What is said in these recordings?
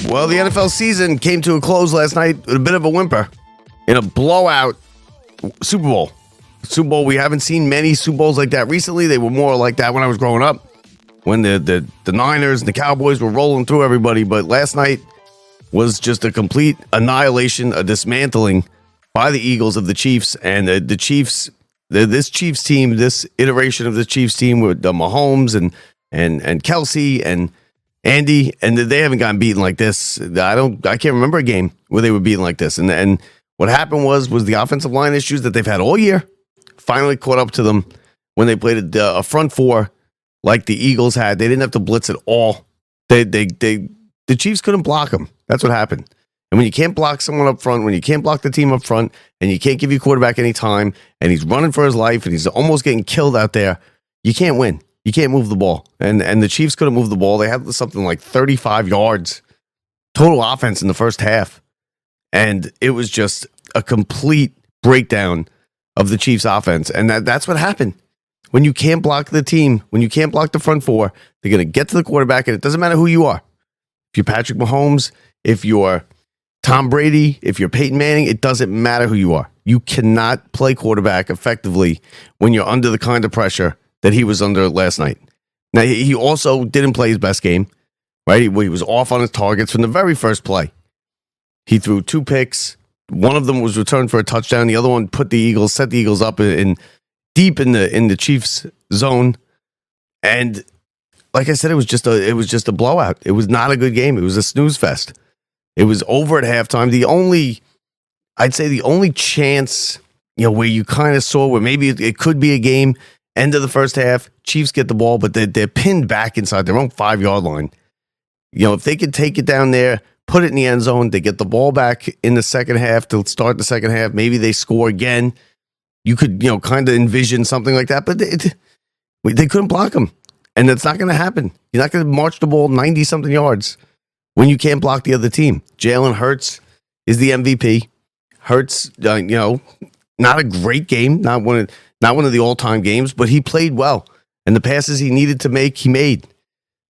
Well, the NFL season came to a close last night with a bit of a whimper in a blowout Super Bowl. Super Bowl, we haven't seen many Super Bowls like that recently. They were more like that when I was growing up, when the Niners and the Cowboys were rolling through everybody. But last night was just a complete annihilation, a dismantling by the Eagles of the Chiefs. And the Chiefs, this Chiefs team, this iteration of the Chiefs team with Mahomes and Kelsey and Andy, and they haven't gotten beaten like this. I can't remember a game where they were beaten like this. And what happened was the offensive line issues that they've had all year finally caught up to them when they played a front four like the Eagles had. They didn't have to blitz at all. The Chiefs couldn't block them. That's what happened. And when you can't block someone up front, when you can't block the team up front, and you can't give your quarterback any time, and he's running for his life, and he's almost getting killed out there, you can't win. You can't move the ball. And the Chiefs couldn't move the ball. They had something like 35 yards total offense in the first half. And it was just a complete breakdown of the Chiefs offense. And that's what happened. When you can't block the team, when you can't block the front four, they're going to get to the quarterback, and it doesn't matter who you are. If you're Patrick Mahomes, if you're Tom Brady, if you're Peyton Manning, it doesn't matter who you are. You cannot play quarterback effectively when you're under the kind of pressure that he was under last night. Now, he also didn't play his best game, right? He was off on his targets from the very first play. He threw 2 picks. One of them was returned for a touchdown. The other one set the Eagles up deep in the Chiefs zone. And like I said, it was just a blowout. It was not a good game. It was a snooze fest. It was over at halftime. I'd say the only chance, where you kind of saw where maybe it could be a game, end of the first half, Chiefs get the ball, but they're pinned back inside their own 5-yard line. If they could take it down there, put it in the end zone, they get the ball back in the second half to start the second half. Maybe they score again. You could, kind of envision something like that, but they couldn't block them. And that's not going to happen. You're not going to march the ball 90-something yards when you can't block the other team. Jalen Hurts is the MVP. Hurts, not a great game, not one of the all-time games, but he played well. And the passes he needed to make, he made.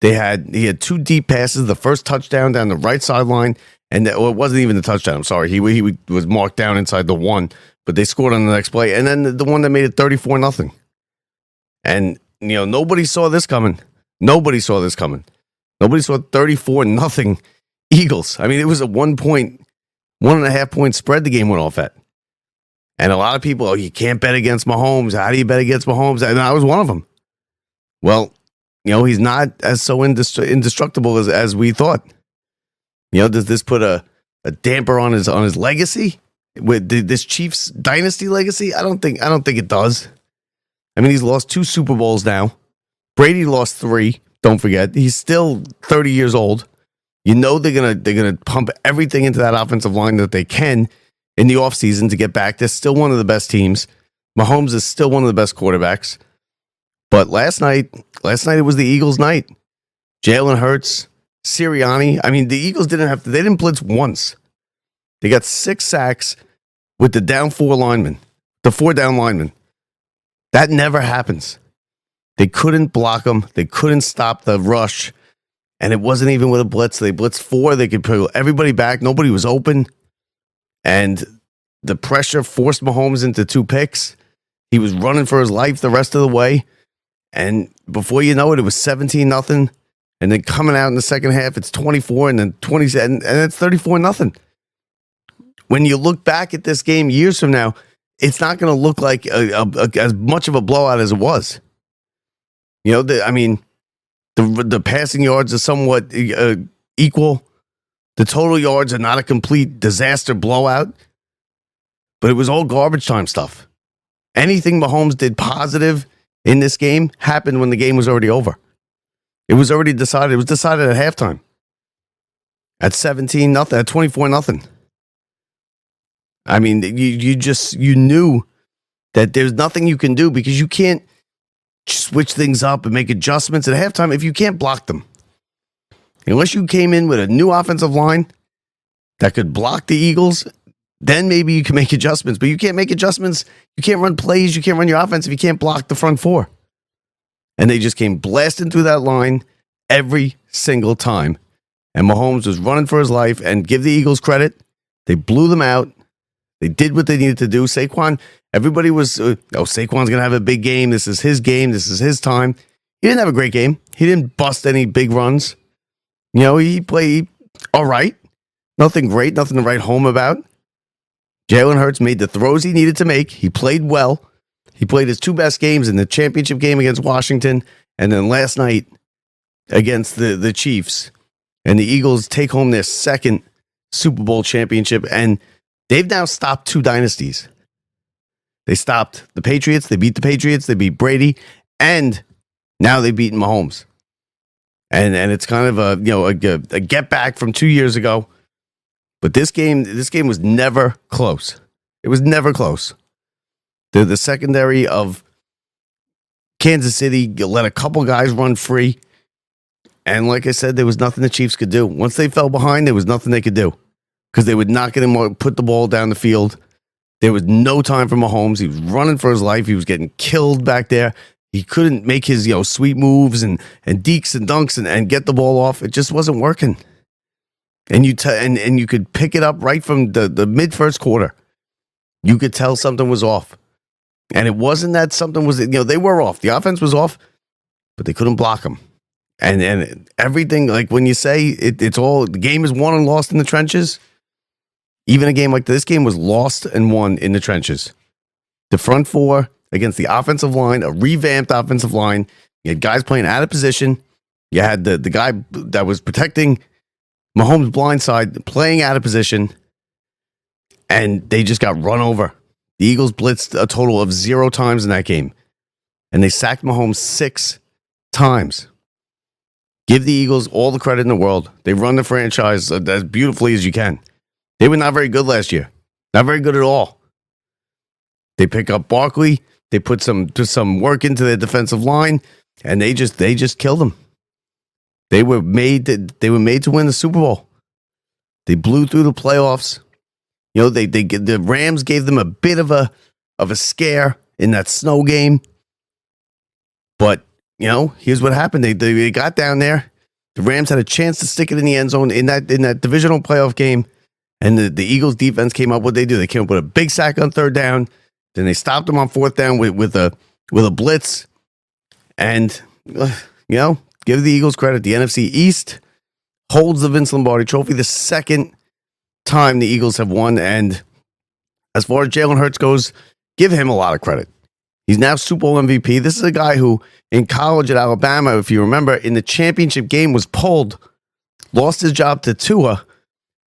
He had 2 deep passes, the first touchdown down the right sideline, and it wasn't even the touchdown. I'm sorry. He was marked down inside the 1, but they scored on the next play. And then the one that made it 34-0. And, nobody saw this coming. Nobody saw 34-0 Eagles. I mean, it was a 1.5 point spread the game went off at. And a lot of people, you can't bet against Mahomes. How do you bet against Mahomes? And I was one of them. Well, he's not as so indestructible as we thought. Does this put a damper on his legacy with this Chiefs dynasty legacy? I don't think it does. I mean, he's lost 2 Super Bowls now. Brady lost 3. Don't forget, he's still 30 years old. They're gonna pump everything into that offensive line that they can in the offseason to get back. They're still one of the best teams. Mahomes is still one of the best quarterbacks. But last night it was the Eagles' night. Jalen Hurts, Sirianni. I mean, the Eagles they didn't blitz once. They got 6 sacks with the down 4 linemen, the 4 down linemen. That never happens. They couldn't block them. They couldn't stop the rush. And it wasn't even with a blitz. They blitzed 4. They could pull everybody back. Nobody was open. And the pressure forced Mahomes into 2 picks. He was running for his life the rest of the way. And before you know it, it was 17-0. And then coming out in the second half, it's 24 and then 27, and it's 34-0. When you look back at this game years from now, it's not going to look like as much of a blowout as it was. The passing yards are somewhat equal. The total yards are not a complete disaster blowout, but it was all garbage time stuff. Anything Mahomes did positive in this game happened when the game was already over. It was already decided. It was decided at halftime. At 17-0, at 24-0. I mean, you knew that there's nothing you can do because you can't switch things up and make adjustments at halftime if you can't block them. Unless you came in with a new offensive line that could block the Eagles, then maybe you can make adjustments. But you can't make adjustments. You can't run plays. You can't run your offense if you can't block the front 4. And they just came blasting through that line every single time. and Mahomes was running for his life. And give the Eagles credit, they blew them out. They did what they needed to do. Saquon, everybody was, Saquon's going to have a big game. This is his game. This is his time. He didn't have a great game. He didn't bust any big runs. He played all right. Nothing great, nothing to write home about. Jalen Hurts made the throws he needed to make. He played well. He played his two best games in the championship game against Washington and then last night against the Chiefs. And the Eagles take home their second Super Bowl championship. And they've now stopped two dynasties. They stopped the Patriots. They beat the Patriots. They beat Brady. And now they've beaten Mahomes. And it's kind of a get back from 2 years ago. But this game was never close. It was never close. The secondary of Kansas City let a couple guys run free. And like I said, there was nothing the Chiefs could do. Once they fell behind, there was nothing they could do. Because they would not get him, put the ball down the field. There was no time for Mahomes. He was running for his life. He was getting killed back there. He couldn't make his sweet moves and deeks and dunks and get the ball off. It just wasn't working. And you could pick it up right from the mid first quarter. You could tell something was off. And it wasn't that something was, they were off. The offense was off, but they couldn't block them. And everything, like when you say it's all, the game is won and lost in the trenches. Even a game like this game was lost and won in the trenches. The front four against the offensive line, a revamped offensive line. You had guys playing out of position. You had the guy that was protecting Mahomes' blind side playing out of position. And they just got run over. The Eagles blitzed a total of 0 times in that game. And they sacked Mahomes 6 times. Give the Eagles all the credit in the world. They run the franchise as beautifully as you can. They were not very good last year. Not very good at all. They pick up Barkley. They put some work into their defensive line, and they just killed them. They were made to win the Super Bowl. They blew through the playoffs. The Rams gave them a bit of a scare in that snow game. But here's what happened. They got down there. The Rams had a chance to stick it in the end zone in that divisional playoff game. And the Eagles defense came up. What they do? They came up with a big sack on 3rd down. Then they stopped them on 4th down with a blitz. And give the Eagles credit. The NFC East holds the Vince Lombardi Trophy the second time the Eagles have won. And as far as Jalen Hurts goes, give him a lot of credit. He's now Super Bowl MVP. This is a guy who in college at Alabama, if you remember, in the championship game was pulled, lost his job to Tua,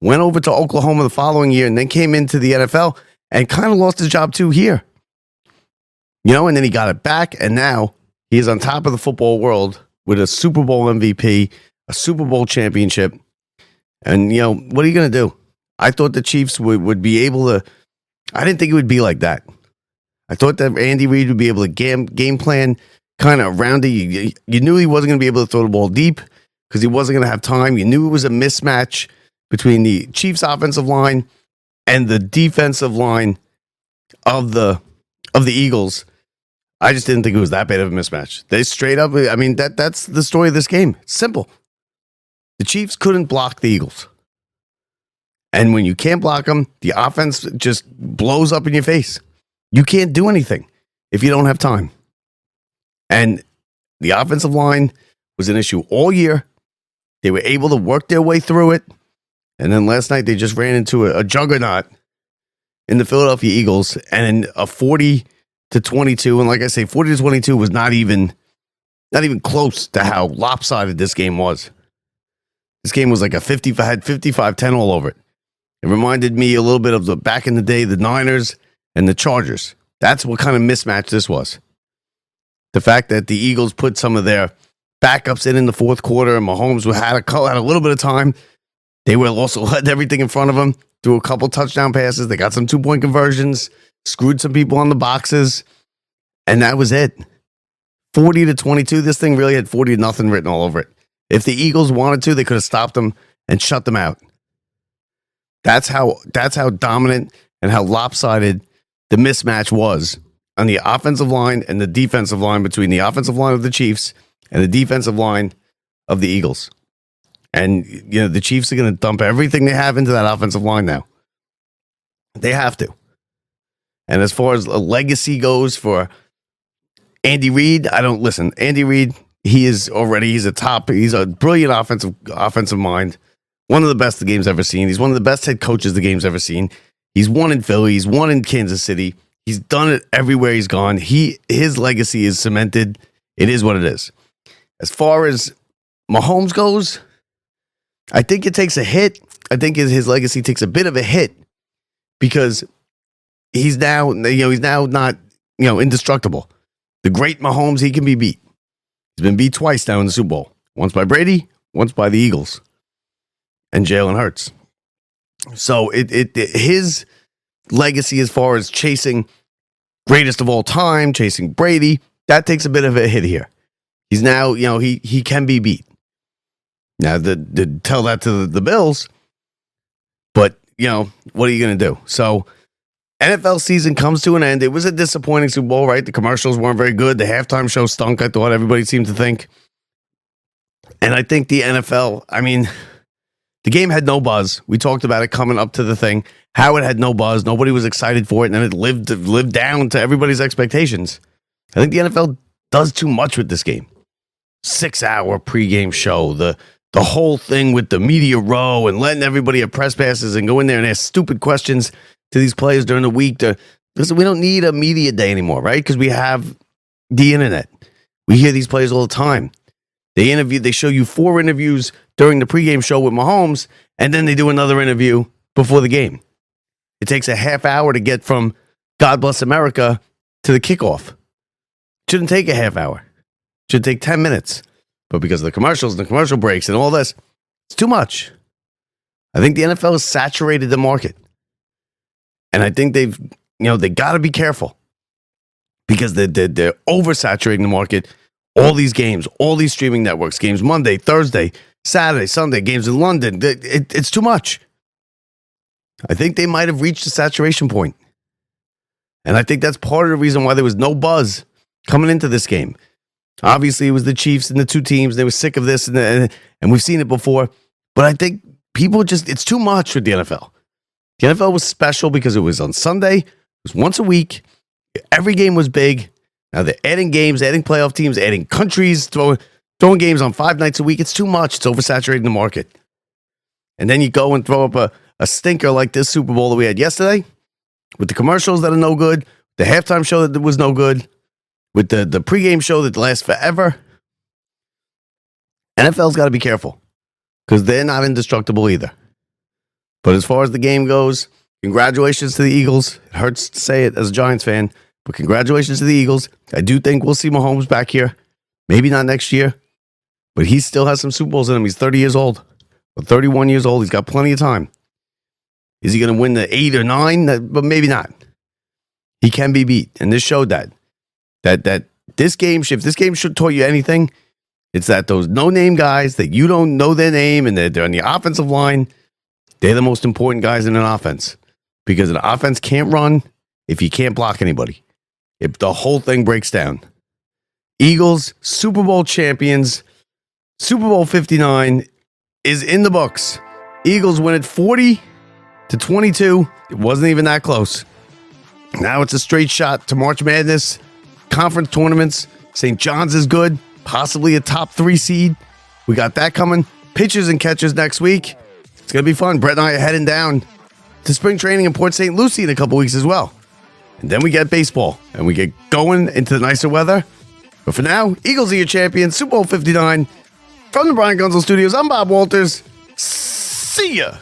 went over to Oklahoma the following year, and then came into the NFL and kind of lost his job too here. And then he got it back, and now he is on top of the football world with a Super Bowl MVP, a Super Bowl championship. And, what are you going to do? I thought the Chiefs would be able to, I didn't think it would be like that. I thought that Andy Reid would be able to game plan kind of around it. You knew he wasn't going to be able to throw the ball deep because he wasn't going to have time. You knew it was a mismatch between the Chiefs offensive line and the defensive line of the Eagles. I just didn't think it was that bad of a mismatch. They straight up, that's the story of this game. It's simple. The Chiefs couldn't block the Eagles. And when you can't block them, the offense just blows up in your face. You can't do anything if you don't have time. And the offensive line was an issue all year. They were able to work their way through it. And then last night they just ran into a juggernaut in the Philadelphia Eagles and a 40-22. And like I say, 40-22 was not even close to how lopsided this game was. This game was like had 55-10 all over it. It reminded me a little bit of the back in the day, the Niners and the Chargers. That's what kind of mismatch this was. The fact that the Eagles put some of their backups in the fourth quarter and Mahomes had a little bit of time. They were also letting everything in front of them, threw a couple touchdown passes. They got some 2-point conversions, screwed some people on the boxes, and that was it. 40-22. This thing really had 40-0 written all over it. If the Eagles wanted to, they could have stopped them and shut them out. That's how dominant and how lopsided the mismatch was on the offensive line and the defensive line between the offensive line of the Chiefs and the defensive line of the Eagles. And, the Chiefs are going to dump everything they have into that offensive line now. They have to. And as far as a legacy goes for Andy Reid, Andy Reid, he's a brilliant offensive mind. One of the best the game's ever seen. He's one of the best head coaches the game's ever seen. He's won in Philly. He's won in Kansas City. He's done it everywhere he's gone. His legacy is cemented. It is what it is. As far as Mahomes goes, I think it takes a hit. I think his legacy takes a bit of a hit because he's now not, indestructible. The great Mahomes, he can be beat. He's been beat twice now in the Super Bowl. Once by Brady, once by the Eagles and Jalen Hurts. So his legacy as far as chasing greatest of all time, chasing Brady, that takes a bit of a hit here. He's now, he can be beat. Now, tell that to the Bills, but, what are you going to do? So, NFL season comes to an end. It was a disappointing Super Bowl, right? The commercials weren't very good. The halftime show stunk, I thought everybody seemed to think. And I think the NFL, the game had no buzz. We talked about it coming up to the thing. How it had no buzz. Nobody was excited for it, and then it lived down to everybody's expectations. I think the NFL does too much with this game. 6-hour pregame show, the whole thing with the media row and letting everybody have press passes and go in there and ask stupid questions to these players during the week. Listen, we don't need a media day anymore, right? Because we have the internet. We hear these players all the time. They show you 4 interviews during the pregame show with Mahomes, and then they do another interview before the game. It takes a half hour to get from God Bless America to the kickoff. Shouldn't take a half hour. Should take 10 minutes. But because of the commercials and the commercial breaks and all this, it's too much. I think the NFL has saturated the market. And I think they got to be careful because they're oversaturating the market. All these games, all these streaming networks, games Monday, Thursday, Saturday, Sunday, games in London. It's too much. I think they might have reached a saturation point. And I think that's part of the reason why there was no buzz coming into this game. Obviously, it was the Chiefs and the two teams. They were sick of this, and we've seen it before. But I think people it's too much with the NFL. The NFL was special because it was on Sunday. It was once a week. Every game was big. Now they're adding games, adding playoff teams, adding countries, throwing games on 5 nights a week. It's too much. It's oversaturating the market. And then you go and throw up a stinker like this Super Bowl that we had yesterday with the commercials that are no good, the halftime show that was no good, with the pregame show that lasts forever. NFL's got to be careful because they're not indestructible either. But as far as the game goes, congratulations to the Eagles. It hurts to say it as a Giants fan, but congratulations to the Eagles. I do think we'll see Mahomes back here. Maybe not next year, but he still has some Super Bowls in him. He's 30 years old, or 31 years old. He's got plenty of time. Is he going to win the 8 or 9? But maybe not. He can be beat, and this showed that this game, if this game should taught you anything, it's that those no-name guys that you don't know their name and they're on the offensive line, they're the most important guys in an offense because an offense can't run if you can't block anybody. If the whole thing breaks down. Eagles, Super Bowl champions, Super Bowl 59 is in the books. Eagles win it 40-22. It wasn't even that close. Now it's a straight shot to March Madness. Conference tournaments. St. John's is good. Possibly a top 3 seed. We got that coming. Pitchers and catchers next week. It's going to be fun. Brett and I are heading down to spring training in Port St. Lucie in a couple weeks as well. And then we get baseball. And we get going into the nicer weather. But for now, Eagles are your champions. Super Bowl 59. From the Brian Gunzel Studios, I'm Bob Walters. See ya.